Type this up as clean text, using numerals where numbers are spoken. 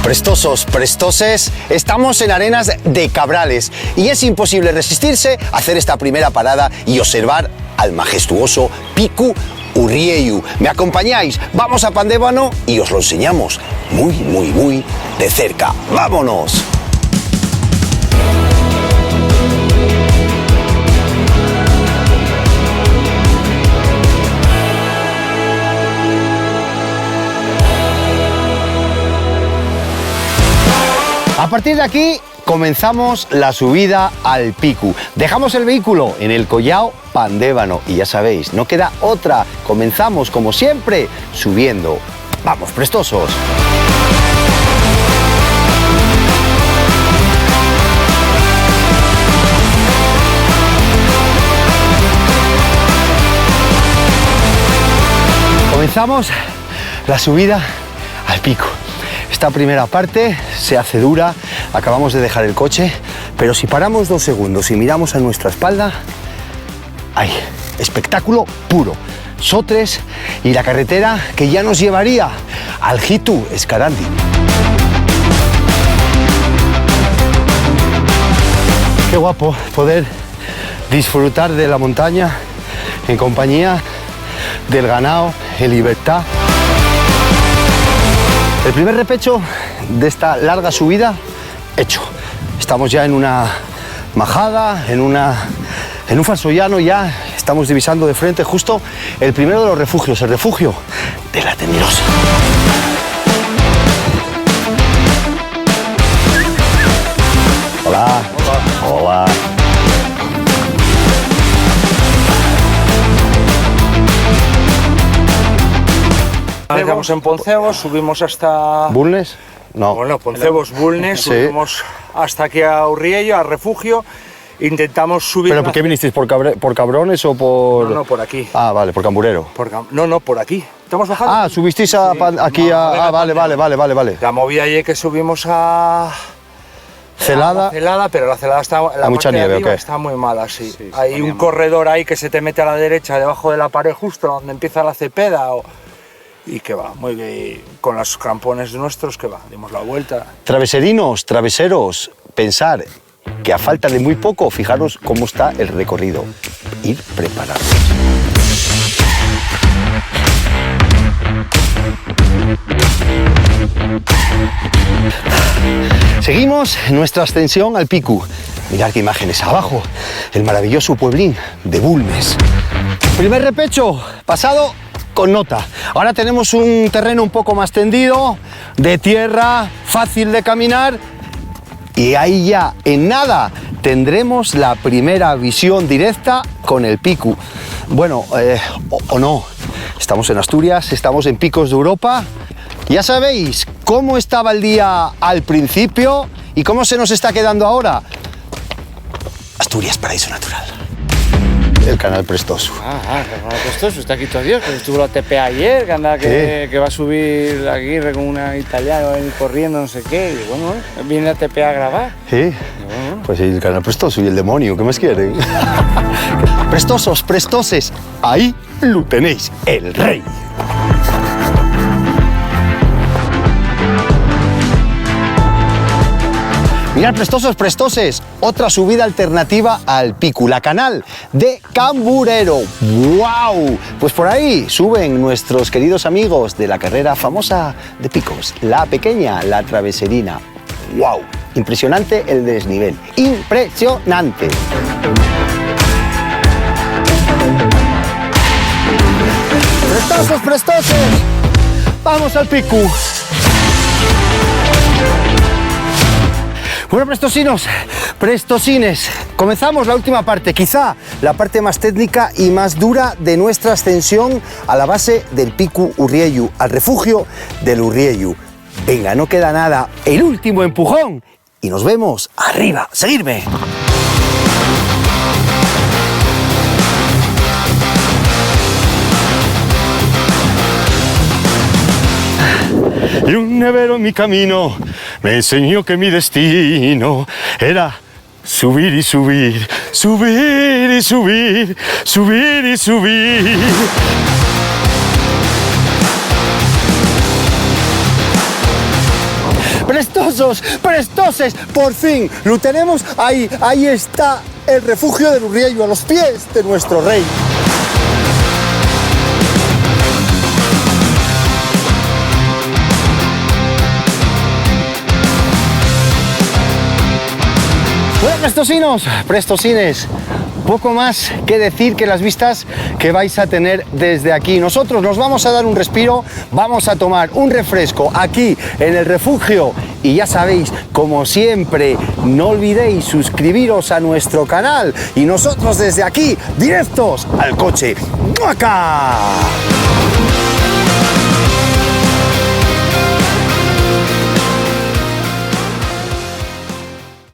Prestosos, prestoses, estamos en arenas de Cabrales y es imposible resistirse a hacer esta primera parada y observar al majestuoso Picu Urrieyu. ¿Me acompañáis? Vamos a Pandévano y os lo enseñamos muy de cerca. ¡Vámonos! A partir de aquí comenzamos la subida al Picu. Dejamos el vehículo en el Collao Pandévano y ya sabéis, no queda otra. Comenzamos como siempre subiendo. ¡Vamos, prestosos! Comenzamos la subida al Picu. Esta primera parte se hace dura, acabamos de dejar el coche, pero si paramos 2 segundos y miramos a nuestra espalda, ¡ay! Espectáculo puro. Sotres y la carretera que ya nos llevaría al Jitu Escarandi. Qué guapo poder disfrutar de la montaña en compañía del ganado en libertad. El primer repecho de esta larga subida hecho. Estamos ya en una majada, en un falso llano, ya estamos divisando de frente justo el primero de los refugios, el refugio de la Temerosa. Hola. Hola. Hola. Estamos en Poncebos, subimos hasta... ¿Bulnes? No. Bueno, Poncebos, Bulnes, Sí. subimos hasta aquí a Urriello, al refugio. Intentamos subir... ¿Pero por qué vinisteis? ¿Por Cabrones o por...? No, por aquí. Ah, vale, por Camburero. No, por aquí. ¿Estamos bajando? Ah, subisteis a, Sí. aquí No, a... Ah, vale. La movida ayer que subimos a... Celada. A Celada, pero la Celada está... La mucha parte de nieve, ¿o arriba qué? está muy mala, sí. Hay un corredor ahí que se te mete a la derecha, debajo de la pared, justo donde empieza la Cepeda. Y que va, muy bien, con los crampones nuestros, que va, dimos la vuelta. Traveserinos, traveseros, pensar que a falta de muy poco, fijaros cómo está el recorrido. Ir preparados. Seguimos nuestra ascensión al Picu. Mirad qué imágenes abajo, el maravilloso pueblín de Bulnes. Primer repecho, pasado con nota. Ahora tenemos un terreno un poco más tendido, de tierra, fácil de caminar. Y ahí ya, en nada, tendremos la primera visión directa con el Picu. Bueno, o no. Estamos en Asturias, estamos en Picos de Europa. Ya sabéis cómo estaba el día al principio y cómo se nos está quedando ahora. Asturias, paraíso natural. El canal Prestoso. El canal Prestoso, está aquí todavía, que estuvo la TP ayer, que anda que va a subir aquí con una italiana, va a venir corriendo, no sé qué, y bueno, viene la TP a grabar. Sí, pues el canal Prestoso y el demonio, ¿qué más quieren? Prestosos, prestoses, ahí lo tenéis, el rey. Mirad, prestosos, prestoses, otra subida alternativa al Picu, la canal de Camburero. ¡Wow! Pues por ahí suben nuestros queridos amigos de la carrera famosa de picos, la pequeña, la traveserina. ¡Wow! Impresionante el desnivel, impresionante. Prestosos, prestoses, vamos al Picu. Bueno, prestosinos, prestosines, comenzamos la última parte, quizá la parte más técnica y más dura de nuestra ascensión a la base del Picu Urrieyu, al refugio del Urrieyu. Venga, no queda nada, el último empujón y nos vemos arriba. ¡Seguidme! Y un nevero en mi camino me enseñó que mi destino era subir y subir, subir y subir, subir y subir. prestosos, prestoses, por fin lo tenemos ahí, ahí está el refugio del Urriello, a los pies de nuestro rey. Bueno, prestosines, poco más que decir que las vistas que vais a tener desde aquí. Nosotros nos vamos a dar un respiro, vamos a tomar un refresco aquí en el refugio y ya sabéis, como siempre, no olvidéis suscribiros a nuestro canal y nosotros desde aquí, directos al coche. ¡Muaca!